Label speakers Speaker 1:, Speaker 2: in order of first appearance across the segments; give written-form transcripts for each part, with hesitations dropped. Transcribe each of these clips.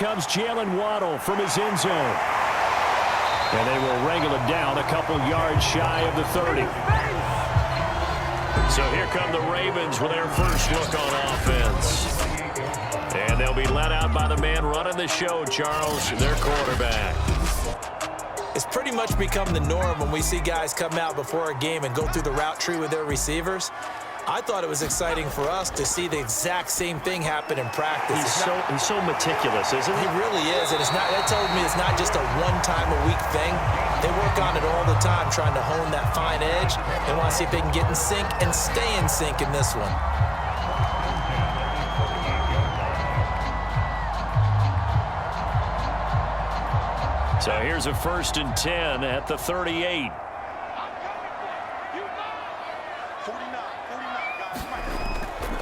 Speaker 1: Comes Jalen Waddle from his end zone. And they will wrangle it down a couple yards shy of the 30. So here come the Ravens with their first look on offense. And they'll be led out by the man running the show, Charles, their quarterback.
Speaker 2: It's pretty much become the norm when we see guys come out before a game and go through the route tree with their receivers. I thought it was exciting for us to see the exact same thing happen in practice.
Speaker 1: He's so meticulous, isn't he?
Speaker 2: He really is, and that tells me it's not just a one-time-a-week thing. They work on it all the time, trying to hone that fine edge. They want to see if they can get in sync and stay in sync in this one.
Speaker 1: So here's a 1st and 10 at the 38.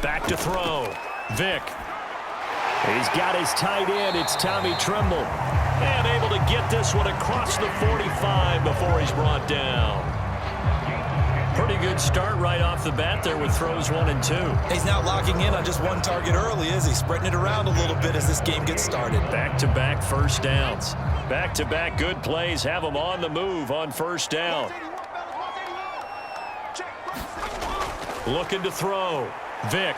Speaker 1: Back to throw. Vick. He's got his tight end. It's Tommy Tremble. And able to get this one across the 45 before he's brought down. Pretty good start right off the bat there with throws 1 and 2.
Speaker 2: He's not locking in on just one target early, is he? Spreading it around a little bit as this game gets started.
Speaker 1: Back-to-back first downs. Back-to-back good plays have him on the move on first down. Looking to throw. Vick.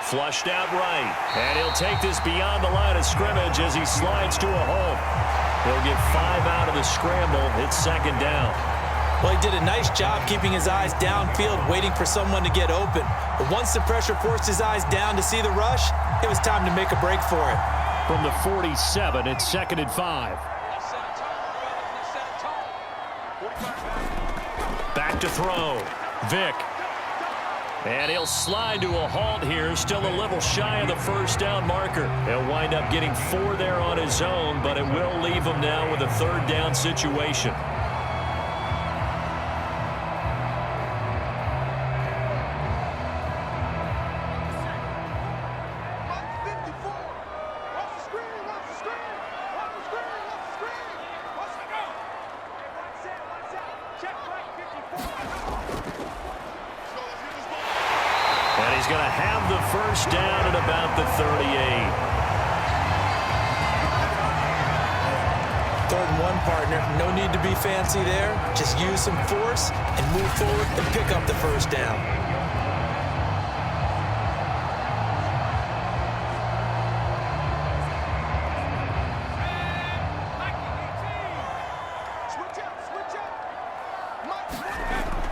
Speaker 1: Flushed out right. And he'll take this beyond the line of scrimmage as he slides to a hole. He'll get 5 out of the scramble. It's 2nd down.
Speaker 2: Well, he did a nice job keeping his eyes downfield, waiting for someone to get open. But once the pressure forced his eyes down to see the rush, it was time to make a break for it.
Speaker 1: From the 47, it's 2nd and 5. Back to throw. Vick. And he'll slide to a halt here, still a little shy of the first down marker. He'll wind up getting 4 there on his own, but it will leave him now with a 3rd down situation. And he's going to have the first down at about the 38.
Speaker 2: 3rd and 1, partner. No need to be fancy there. Just use some force and move forward and pick up the first down.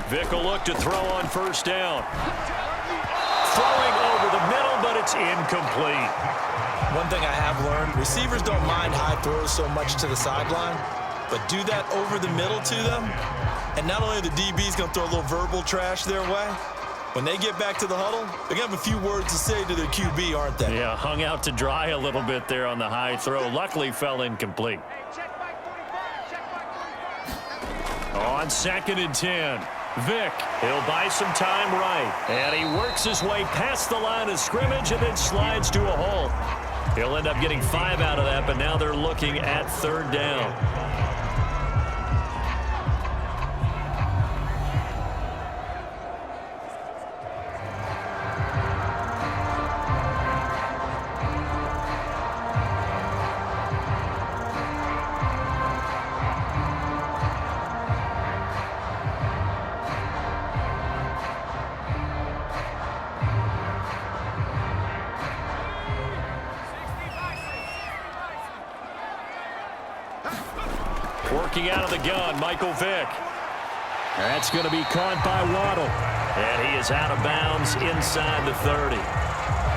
Speaker 1: Vick will look to throw on first down. Throwing over the middle, but it's incomplete.
Speaker 2: One thing I have learned, receivers don't mind high throws so much to the sideline, but do that over the middle to them, and not only are the DBs going to throw a little verbal trash their way, when they get back to the huddle, they're going to have a few words to say to their QB, aren't they?
Speaker 1: Yeah, hung out to dry a little bit there on the high throw. Luckily fell incomplete. On 2nd and 10. Vick, he'll buy some time right. And he works his way past the line of scrimmage and then slides to a hole. He'll end up getting 5 out of that, but now they're looking at 3rd down. Working out of the gun, Michael Vick. That's going to be caught by Waddle. And he is out of bounds inside the 30.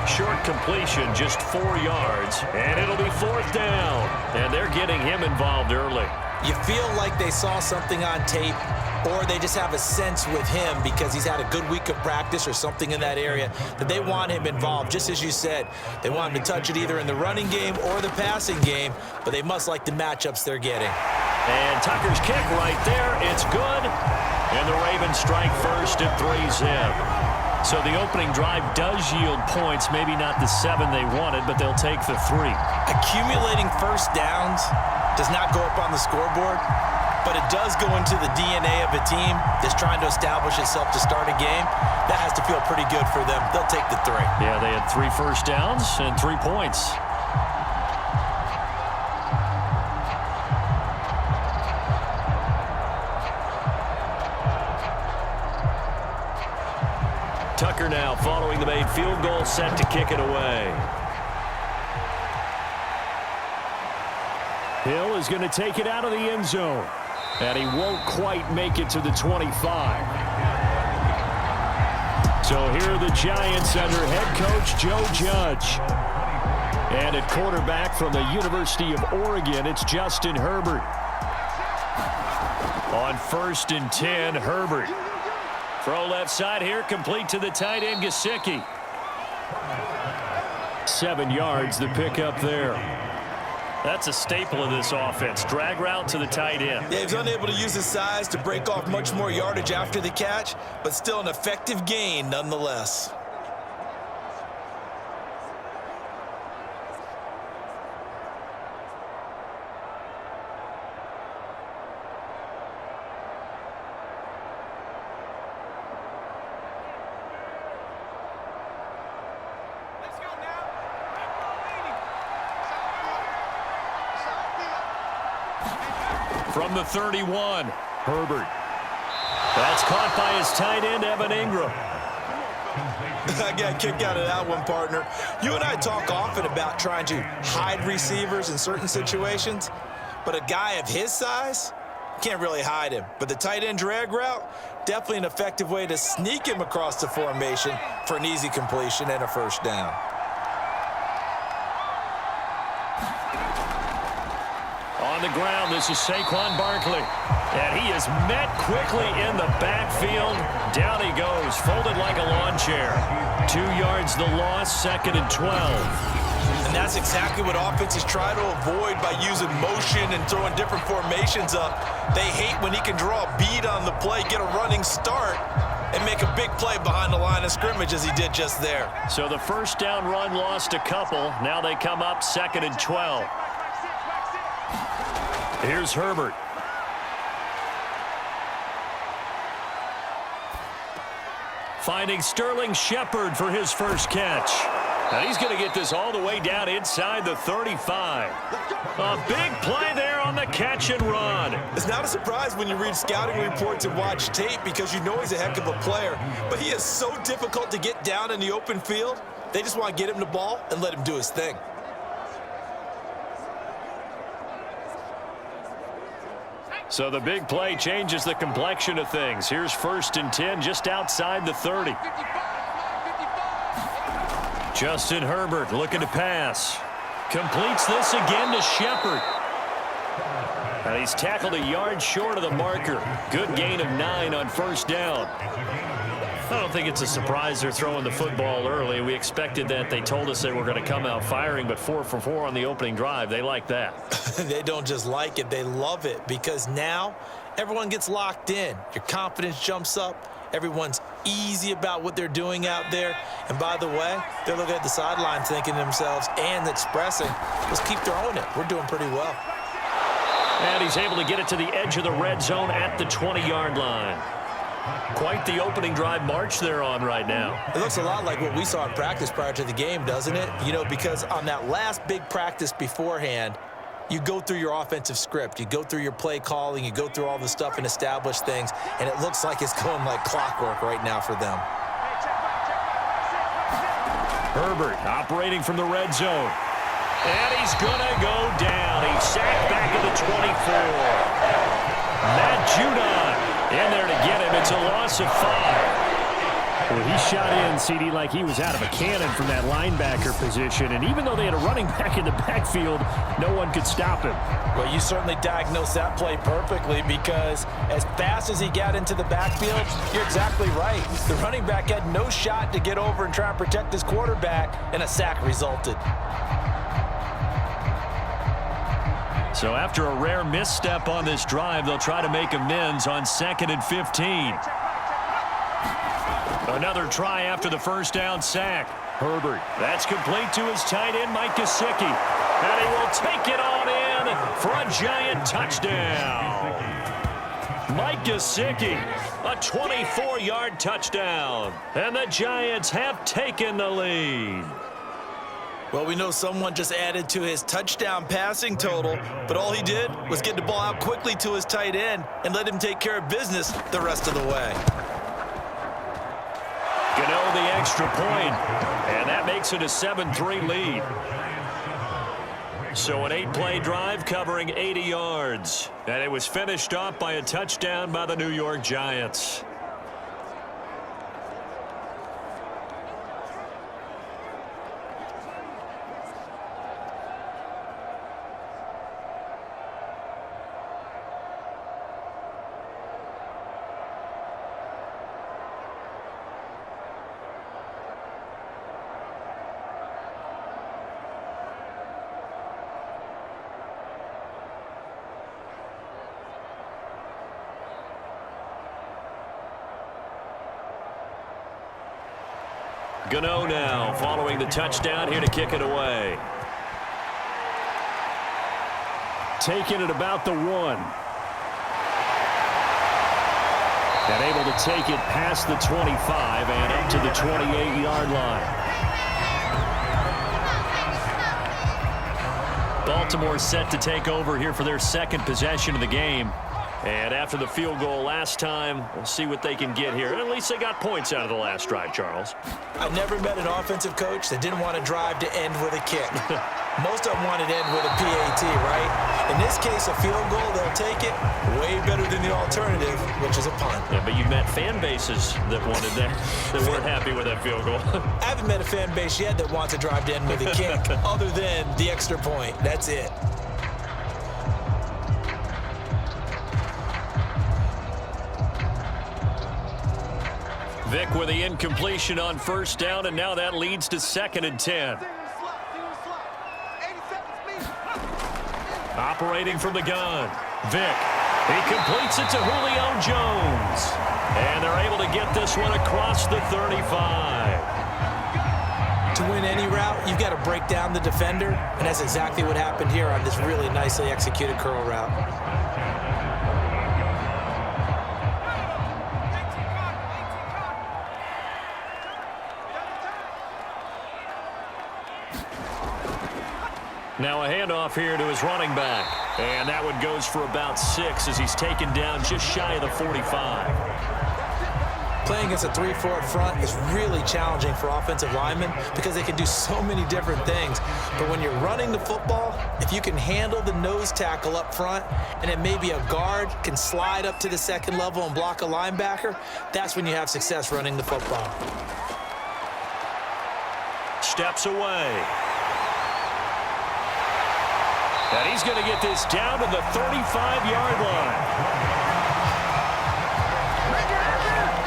Speaker 1: Short completion, just 4 yards. And it'll be 4th down. And they're getting him involved early.
Speaker 2: You feel like they saw something on tape, or they just have a sense with him because he's had a good week of practice or something in that area that they want him involved. Just as you said, they want him to touch it either in the running game or the passing game, but they must like the matchups they're getting.
Speaker 1: And Tucker's kick right there. It's good. And the Ravens strike first at 3-zip. So the opening drive does yield points, maybe not the 7 they wanted, but they'll take the 3.
Speaker 2: Accumulating first downs does not go up on the scoreboard, but it does go into the DNA of a team that's trying to establish itself to start a game. That has to feel pretty good for them. They'll take the 3.
Speaker 1: Yeah, they had 3 first downs and 3 points. kicker now following the made field goal, set to kick it away. Hill is going to take it out of the end zone. And he won't quite make it to the 25. So here are the Giants under head coach Joe Judge. And at quarterback from the University of Oregon, it's Justin Herbert. On 1st and 10, Herbert. Throw left side here, complete to the tight end, Gesicki. 7 yards, the pickup there. That's a staple of this offense. Drag route to the tight end.
Speaker 2: Yeah, he's unable to use his size to break off much more yardage after the catch, but still an effective gain nonetheless.
Speaker 1: From the 31, Herbert. That's caught by his tight end, Evan Ingram.
Speaker 2: I got a kick out of that one, partner. You and I talk often about trying to hide receivers in certain situations, but a guy of his size can't really hide him. But the tight end drag route, definitely an effective way to sneak him across the formation for an easy completion and a first down.
Speaker 1: On the ground, this is Saquon Barkley. And he is met quickly in the backfield. Down he goes, folded like a lawn chair. 2 yards the loss, 2nd and 12.
Speaker 2: And that's exactly what offenses try to avoid by using motion and throwing different formations up. They hate when he can draw a bead on the play, get a running start, and make a big play behind the line of scrimmage as he did just there.
Speaker 1: So the first down run lost a couple. Now they come up 2nd and 12. Here's Herbert. Finding Sterling Shepard for his first catch. And he's going to get this all the way down inside the 35. A big play there on the catch and run.
Speaker 2: It's not a surprise when you read scouting reports and watch tape because you know he's a heck of a player. But he is so difficult to get down in the open field. They just want to get him the ball and let him do his thing.
Speaker 1: So the big play changes the complexion of things. Here's 1st and 10 just outside the 30. Justin Herbert looking to pass. Completes this again to Shepard. And he's tackled a yard short of the marker. Good gain of 9 on 1st down. I don't think it's a surprise they're throwing the football early. We expected that. They told us they were going to come out firing, but 4 for 4 on the opening drive. They like that.
Speaker 2: They don't just like it, they love it, because now everyone gets locked in. Your confidence jumps up. Everyone's easy about what they're doing out there. And by the way, they're looking at the sideline thinking to themselves and expressing, let's keep throwing it. We're doing pretty well.
Speaker 1: And he's able to get it to the edge of the red zone at the 20-yard line. Quite the opening drive march they're on right now.
Speaker 2: It looks a lot like what we saw in practice prior to the game, doesn't it? You know, because on that last big practice beforehand, you go through your offensive script, you go through your play calling, you go through all the stuff and establish things, and it looks like it's going like clockwork right now for them.
Speaker 1: Herbert operating from the red zone. And he's going to go down. He's sacked back at the 24. Matt Judon in there to get him. It's a loss of 5.
Speaker 3: Well, he shot in, CD, like he was out of a cannon from that linebacker position. And even though they had a running back in the backfield, no one could stop him.
Speaker 2: Well, you certainly diagnosed that play perfectly, because as fast as he got into the backfield, you're exactly right. The running back had no shot to get over and try and protect his quarterback, and a sack resulted.
Speaker 1: So after a rare misstep on this drive, they'll try to make amends on 2nd and 15. Another try after the first down sack. Herbert. That's complete to his tight end, Mike Gesicki. And he will take it on in for a giant touchdown. Mike Gesicki, a 24-yard touchdown. And the Giants have taken the lead.
Speaker 2: Well, we know someone just added to his touchdown passing total, but all he did was get the ball out quickly to his tight end and let him take care of business the rest of the way.
Speaker 1: Gano the extra point, and that makes it a 7-3 lead. So an 8-play drive covering 80 yards, and it was finished off by a touchdown by the New York Giants. Gano now following the touchdown, here to kick it away.
Speaker 3: Taking it about the 1. And able to take it past the 25 and up to the 28-yard line. Baltimore set to take over here for their second possession of the game.
Speaker 1: And after the field goal last time, we'll see what they can get here. And at least they got points out of the last drive, Charles.
Speaker 2: I never met an offensive coach that didn't want to drive to end with a kick. Most of them wanted to end with a PAT, right? In this case, a field goal, they'll take it. Way better than the alternative, which is a punt.
Speaker 1: Yeah, but you've met fan bases that wanted that, that weren't happy with that field goal.
Speaker 2: I haven't met a fan base yet that wants to drive to end with a kick other than the extra point. That's it.
Speaker 1: Vic with the incompletion on first down, and now that leads to 2nd and 10. Operating from the gun, Vic. He completes it to Julio Jones. And they're able to get this one across the 35.
Speaker 2: To win any route, you've got to break down the defender, and that's exactly what happened here on this really nicely executed curl route.
Speaker 1: Now a handoff here to his running back. And that one goes for about 6 as he's taken down just shy of the 45.
Speaker 2: Playing against a 3-4 front is really challenging for offensive linemen because they can do so many different things. But when you're running the football, if you can handle the nose tackle up front and then maybe a guard can slide up to the second level and block a linebacker, that's when you have success running the football.
Speaker 1: Steps away. And he's going to get this down to the 35-yard line.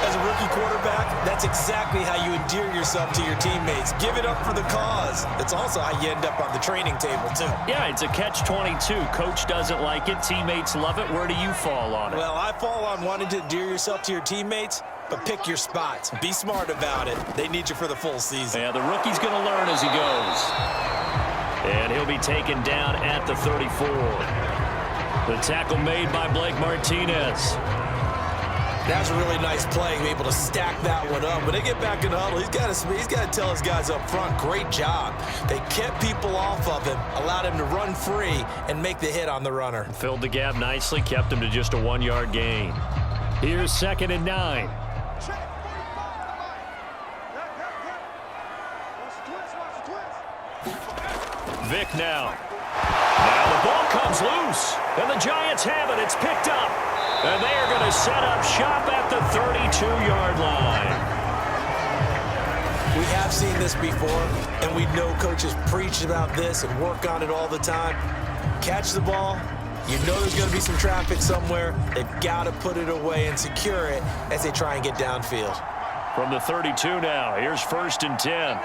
Speaker 2: As a rookie quarterback, that's exactly how you endear yourself to your teammates. Give it up for the cause. It's also how you end up on the training table, too.
Speaker 3: Yeah, it's a catch-22. Coach doesn't like it. Teammates love it. Where do you fall on it?
Speaker 2: Well, I fall on wanting to endear yourself to your teammates, but pick your spots. Be smart about it. They need you for the full season.
Speaker 1: Yeah, the rookie's going to learn as he goes. And he'll be taken down at the 34. The tackle made by Blake Martinez.
Speaker 2: That's a really nice play, able to stack that one up. When they get back in the huddle, he's got to tell his guys up front, great job. They kept people off of him, allowed him to run free and make the hit on the runner.
Speaker 1: Filled the gap nicely, kept him to just a 1-yard gain.
Speaker 3: Here's 2nd and 9.
Speaker 1: Vic now. Now the ball comes loose, and the Giants have it. It's picked up, and they are going to set up shop at the 32-yard line.
Speaker 2: We have seen this before, and we know coaches preach about this and work on it all the time. Catch the ball. You know there's going to be some traffic somewhere. They've got to put it away and secure it as they try and get downfield.
Speaker 1: From the 32 now, here's 1st and 10.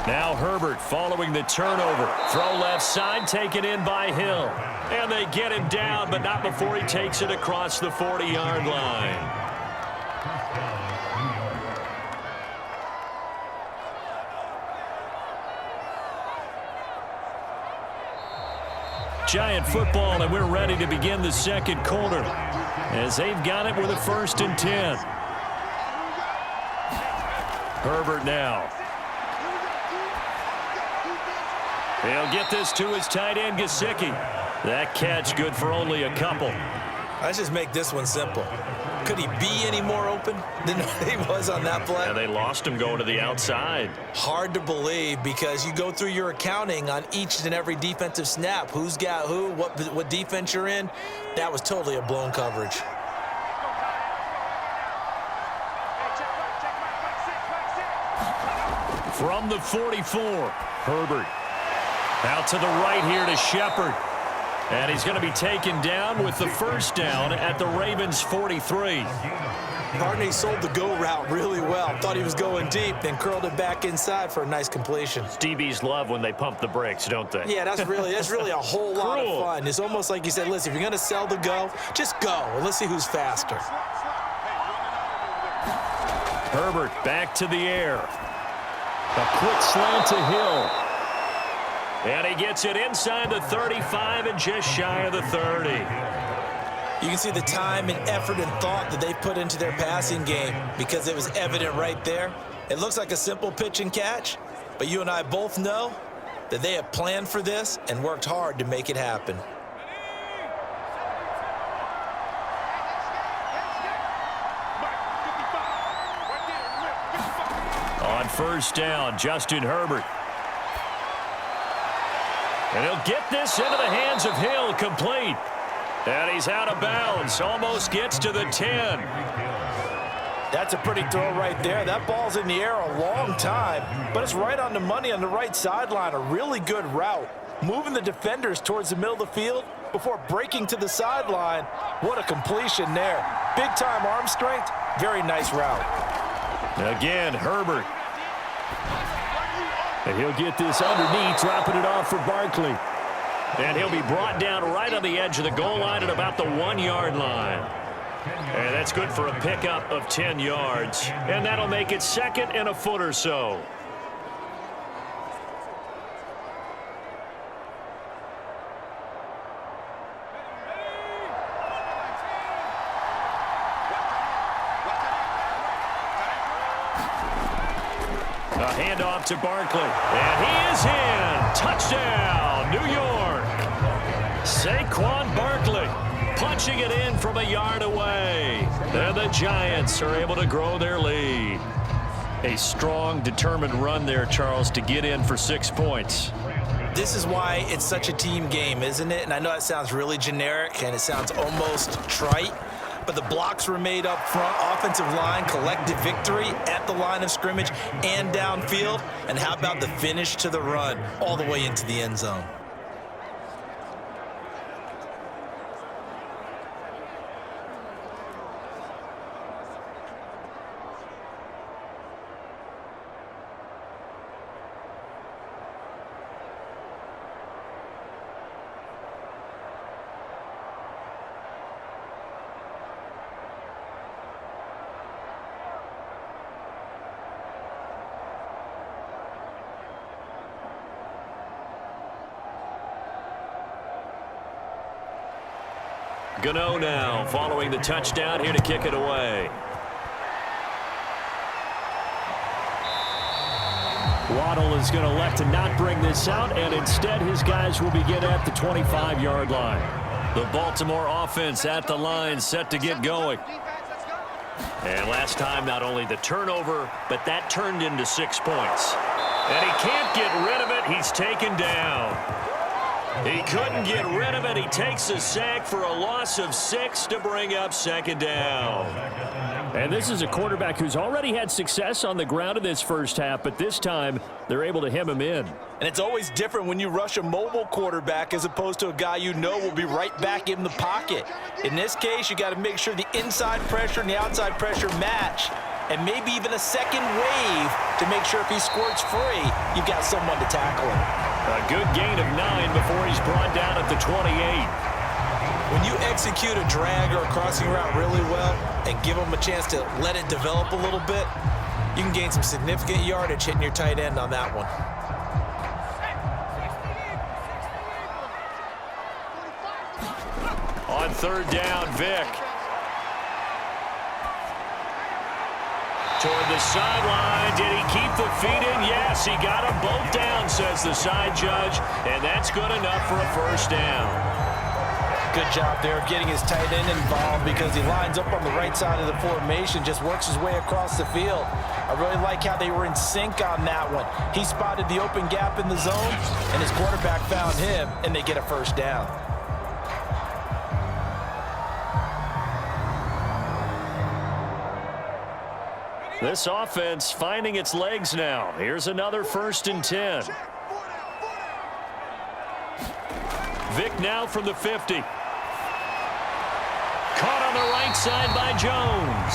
Speaker 1: Now Herbert following the turnover. Throw left side, taken in by Hill. And they get him down, but not before he takes it across the 40-yard line. Giant football, and we're ready to begin the second quarter as they've got it with a 1st and 10. Herbert now. He'll get this to his tight end, Gesicki. That catch good for only a couple.
Speaker 2: Let's just make this one simple. Could he be any more open than he was on that play?
Speaker 1: And they lost him going to the outside.
Speaker 2: Hard to believe because you go through your accounting on each and every defensive snap. Who's got who, what defense you're in. That was totally a blown coverage.
Speaker 1: From the 44, Herbert. Out to the right here to Shepard. And he's going to be taken down with the first down at the Ravens' 43.
Speaker 2: Partner sold the go route really well. Thought he was going deep, then curled it back inside for a nice completion.
Speaker 1: DBs love when they pump the brakes, don't they?
Speaker 2: Yeah, that's really a whole lot of fun. It's almost like you said, listen, if you're going to sell the go, just go. And let's see who's faster.
Speaker 1: Herbert back to the air. A quick slant to Hill. And he gets it inside the 35 and just shy of the 30.
Speaker 2: You can see the time and effort and thought that they put into their passing game because it was evident right there. It looks like a simple pitch and catch, but you and I both know that they have planned for this and worked hard to make it happen.
Speaker 1: On first down, Justin Herbert. And he'll get this into the hands of Hill, complete. And he's out of bounds, almost gets to the 10.
Speaker 2: That's a pretty throw right there. That ball's in the air a long time, but it's right on the money on the right sideline. A really good route. Moving the defenders towards the middle of the field before breaking to the sideline. What a completion there. Big-time arm strength. Very nice route.
Speaker 1: Again, Herbert.
Speaker 3: And he'll get this underneath, dropping it off for Barkley.
Speaker 1: And he'll be brought down right on the edge of the goal line at about the 1-yard line. And that's good for a pickup of 10 yards. And that'll make it second and a foot or so. A handoff to Barkley. And he is in. Touchdown, New York. Saquon Barkley punching it in from a yard away. And the Giants are able to grow their lead. A strong, determined run there, Charles, to get in for 6 points.
Speaker 2: This is why it's such a team game, isn't it? And I know it sounds really generic and it sounds almost trite, but the blocks were made up front, offensive line, collective victory at the line of scrimmage and downfield. And how about the finish to the run all the way into the end zone?
Speaker 1: Gano now following the touchdown here to kick it away.
Speaker 3: Waddle is going to elect to not bring this out, and instead his guys will begin at the 25-yard line.
Speaker 1: The Baltimore offense at the line, set to get going. And last time, not only the turnover, but that turned into 6 points. And he can't get rid of it. He's taken down. He couldn't get rid of it. He takes a sack for a loss of 6 to bring up second down.
Speaker 3: And this is a quarterback who's already had success on the ground in this first half, but this time they're able to hem him in.
Speaker 2: And it's always different when you rush a mobile quarterback as opposed to a guy you know will be right back in the pocket. In this case, you got to make sure the inside pressure and the outside pressure match, and maybe even a second wave to make sure if he squirts free, you've got someone to tackle him.
Speaker 1: A good gain of 9 before he's brought down at the 28.
Speaker 2: When you execute a drag or a crossing route really well and give them a chance to let it develop a little bit, you can gain some significant yardage hitting your tight end on that one.
Speaker 1: On third down, Vic. Toward the sideline. Did he keep the feet in? Yes, he got them both down, says the side judge. And that's good enough for a first down.
Speaker 2: Good job there of getting his tight end involved because he lines up on the right side of the formation, just works his way across the field. I really like how they were in sync on that one. He spotted the open gap in the zone, and his quarterback found him, and they get a first down.
Speaker 1: This offense finding its legs now. Here's another 1st and 10. Vic now from the 50. Caught on the right side by Jones.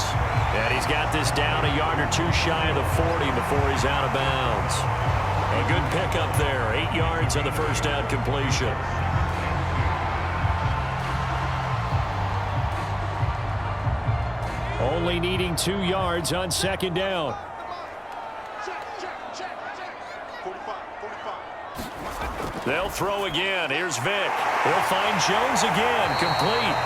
Speaker 1: And he's got this down a yard or two shy of the 40 before he's out of bounds. A good pickup there. 8 yards on the first down completion.
Speaker 3: Only needing 2 yards on 2nd down.
Speaker 1: They'll throw again. Here's Vic. He'll find Jones again. Complete.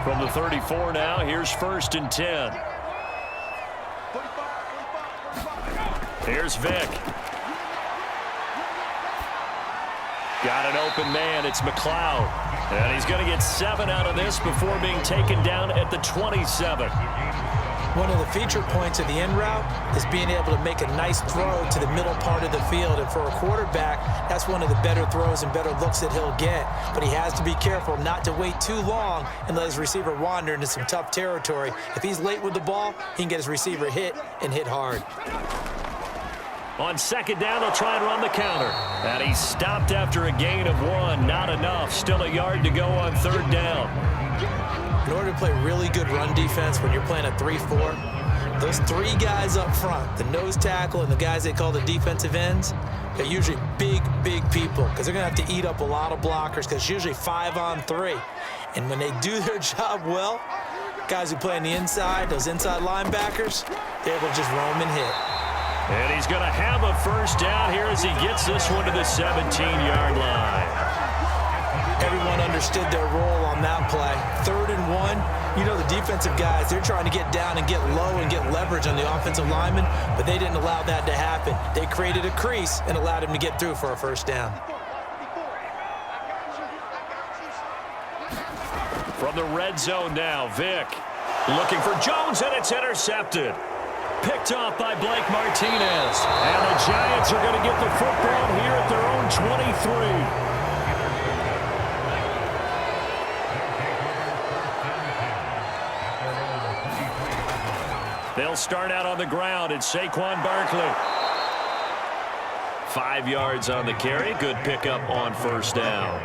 Speaker 1: From the 34 now, here's 1st and 10. Here's Vic. Got an open man. It's McLeod. And he's going to get 7 out of this before being taken down at the 27.
Speaker 2: One of the feature points of the end route is being able to make a nice throw to the middle part of the field. And for a quarterback, that's one of the better throws and better looks that he'll get. But he has to be careful not to wait too long and let his receiver wander into some tough territory. If he's late with the ball, he can get his receiver hit and hit hard.
Speaker 1: On 2nd down, they'll try and run the counter. And he's stopped after a gain of 1. Not enough. Still a yard to go on 3rd down.
Speaker 2: In order to play really good run defense when you're playing a 3-4, those 3 guys up front, the nose tackle and the guys they call the defensive ends, they're usually big, big people because they're going to have to eat up a lot of blockers because it's usually 5 on 3. And when they do their job well, guys who play on the inside, those inside linebackers, they're able to just roam and hit.
Speaker 1: And he's going to have a first down here as he gets this one to the 17-yard line.
Speaker 2: Everyone understood their role on that play. 3rd and 1, you know the defensive guys, they're trying to get down and get low and get leverage on the offensive lineman, but they didn't allow that to happen. They created a crease and allowed him to get through for a first down.
Speaker 1: From the red zone now, Vic looking for Jones, and it's intercepted. Picked off by Blake Martinez. And the Giants are going to get the football here at their own 23. They'll start out on the ground. It's Saquon Barkley. 5 yards on the carry. Good pickup on 1st down.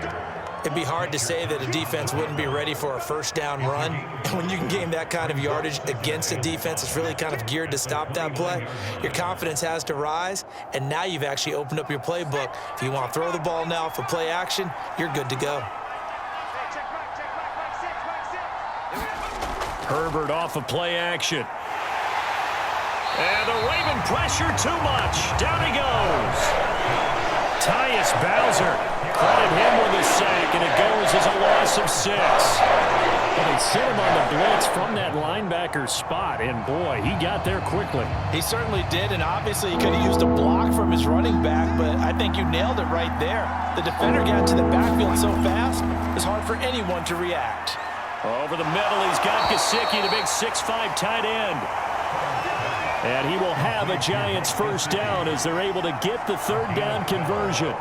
Speaker 2: It'd be hard to say that a defense wouldn't be ready for a first down run. And when you can gain that kind of yardage against a defense that's really kind of geared to stop that play, your confidence has to rise, and now you've actually opened up your playbook. If you want to throw the ball now for play action, you're good to go.
Speaker 1: Herbert off of play action. And the Raven pressure too much. Down he goes. Tyus Bowser. Credit him with a sack, and it goes as a loss of 6.
Speaker 3: Well, they sent him on the blitz from that linebacker spot, and boy, he got there quickly.
Speaker 2: He certainly did, and obviously he could have used a block from his running back, but I think you nailed it right there. The defender got to the backfield so fast, it's hard for anyone to react.
Speaker 1: Over the middle, he's got Gesicki, the big 6'5" tight end. And he will have a Giants first down as they're able to get the 3rd down conversion.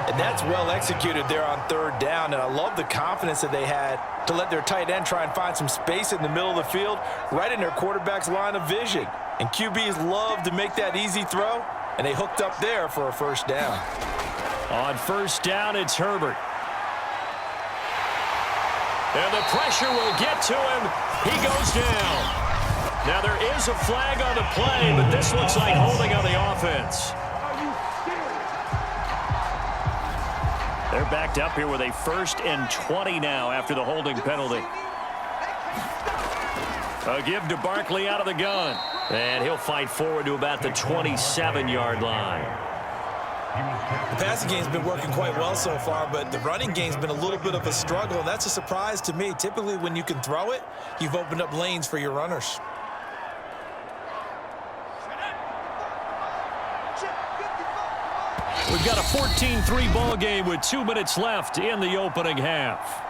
Speaker 2: And that's well executed there on 3rd down, and I love the confidence that they had to let their tight end try and find some space in the middle of the field, right in their quarterback's line of vision. And QBs love to make that easy throw, and they hooked up there for a first down.
Speaker 1: On 1st down, it's Herbert. And the pressure will get to him. He goes down. Now there is a flag on the play, but this looks like holding on the offense. They're backed up here with a 1st and 20 now after the holding penalty. A give to Barkley out of the gun. And he'll fight forward to about the 27-yard line.
Speaker 2: The passing game's been working quite well so far, but the running game's been a little bit of a struggle, and that's a surprise to me. Typically, when you can throw it, you've opened up lanes for your runners.
Speaker 1: We've got a 14-3 ball game with 2 minutes left in the opening half.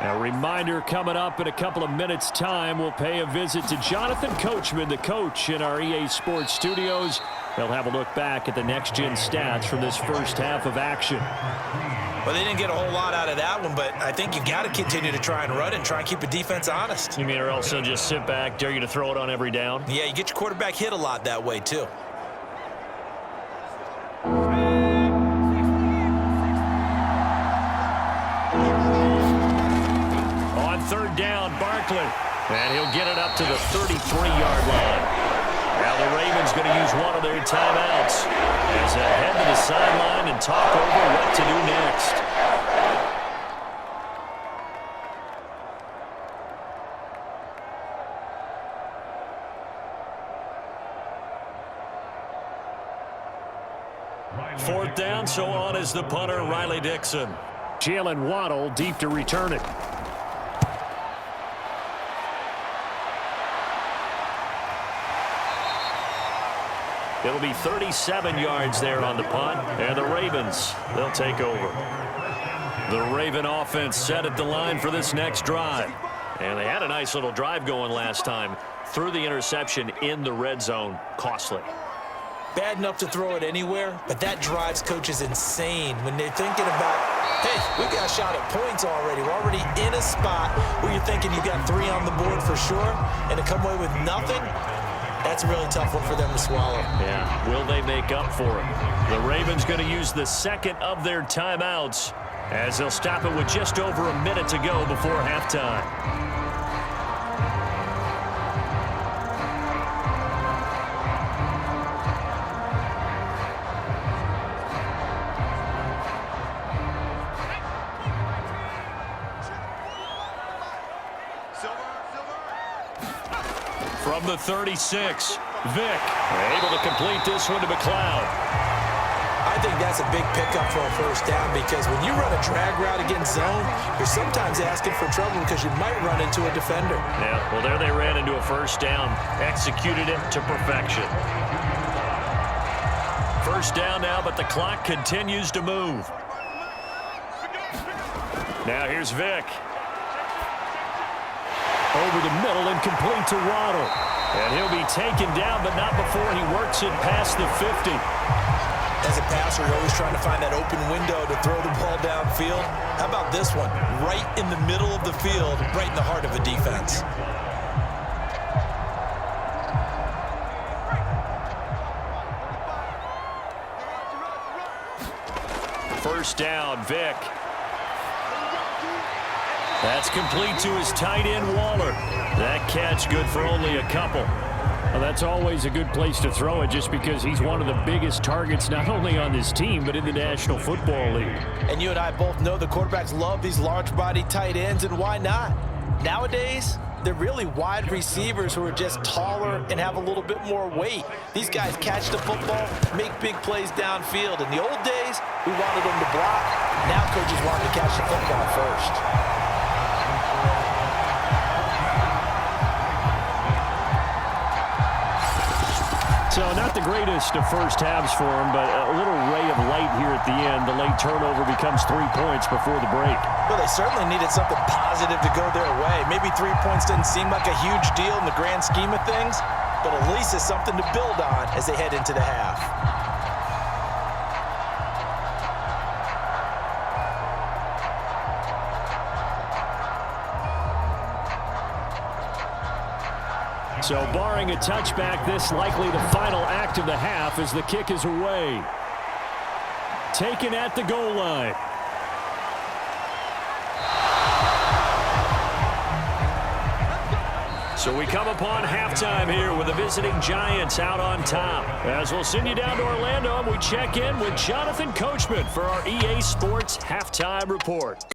Speaker 1: A reminder coming up in a couple of minutes' time. We'll pay a visit to Jonathan Coachman, the coach in our EA Sports studios. They'll have a look back at the next-gen stats from this first half of action.
Speaker 2: Well, they didn't get a whole lot out of that one, but I think you got to continue to try and run and try and keep the defense honest.
Speaker 1: You mean, or else they'll just sit back, dare you to throw it on every down?
Speaker 2: Yeah, you get your quarterback hit a lot that way, too.
Speaker 1: On third down, Barkley. And he'll get it up to the 33-yard line. Now the Ravens going to use one of their timeouts as they head to the sideline and talk over what to do next. Fourth down, so on is the punter, Riley Dixon.
Speaker 3: Jalen Waddle deep to return it.
Speaker 1: It'll be 37 yards there on the punt, and the Ravens, they'll take over. The Raven offense set at the line for this next drive. And they had a nice little drive going last time. Threw the interception in the red zone. Costly.
Speaker 2: Bad enough to throw it anywhere, but that drives coaches insane when they're thinking about, hey, we got a shot at points already. We're already in a spot where you're thinking you got 3 on the board for sure, and to come away with nothing, that's a really tough one for them to swallow.
Speaker 1: Yeah, will they make up for it? The Ravens going to use the second of their timeouts as they'll stop it with just over a minute to go before halftime. From the 36, Vic able to complete this one to McLeod.
Speaker 2: I think that's a big pickup for a first down because when you run a drag route against zone, you're sometimes asking for trouble because you might run into a defender.
Speaker 1: Yeah, well, there they ran into a first down, executed it to perfection. First down now, but the clock continues to move. Now here's Vic. Over the middle and complete to Waddle. And he'll be taken down, but not before he works it past the 50.
Speaker 2: As a passer, you're always trying to find that open window to throw the ball downfield. How about this one? Right in the middle of the field, right in the heart of a defense.
Speaker 1: First down, Vic. That's complete to his tight end, Waller. That catch good for only a couple.
Speaker 3: Well, that's always a good place to throw it just because he's one of the biggest targets not only on this team but in the National Football League.
Speaker 2: And you and I both know the quarterbacks love these large-bodied tight ends, and why not? Nowadays, they're really wide receivers who are just taller and have a little bit more weight. These guys catch the football, make big plays downfield. In the old days, we wanted them to block. Now coaches want them to catch the football first.
Speaker 3: So not the greatest of first halves for him, but a little ray of light here at the end. The late turnover becomes 3 points before the break.
Speaker 2: Well, they certainly needed something positive to go their way. Maybe 3 points didn't seem like a huge deal in the grand scheme of things, but at least it's something to build on as they head into the half.
Speaker 3: So barring a touchback, this likely the final act of the half as the kick is away. Taken at the goal line.
Speaker 1: So we come upon halftime here with the visiting Giants out on top. As we'll send you down to Orlando, and we check in with Jonathan Coachman for our EA Sports Halftime Report.